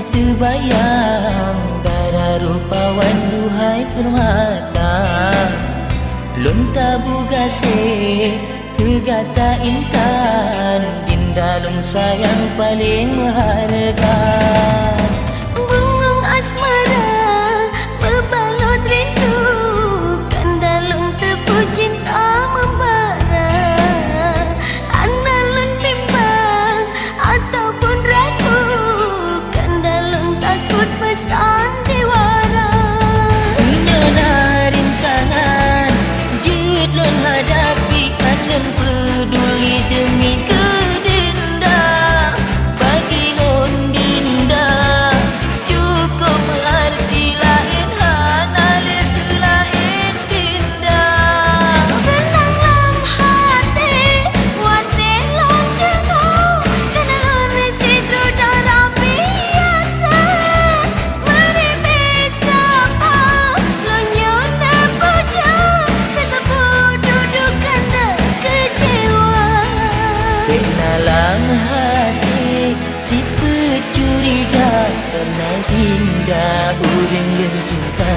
masih terbayang darah rupawan duhai permata. Lonta bugase kegata intan, dindalung sayang paling berharga. Bungong asmara berbalut rindu, kandalung tepu cinta membara. Andalun bimbang ataupun ragu, kandalung takut pesan diwara. Nyenah rintangan jidlon hadapi kanan peduli demi kedinda. Bagi lon dinda cukup berarti lain hanale selain dinda. Senang lam hati wate lam jengkau, kandalun residu darah biasa. Mari besapa lonyo nepuja, kesapu duduk kanda kecewa. Kenalang hati si pecuriga, karena dinda uring dan cinta.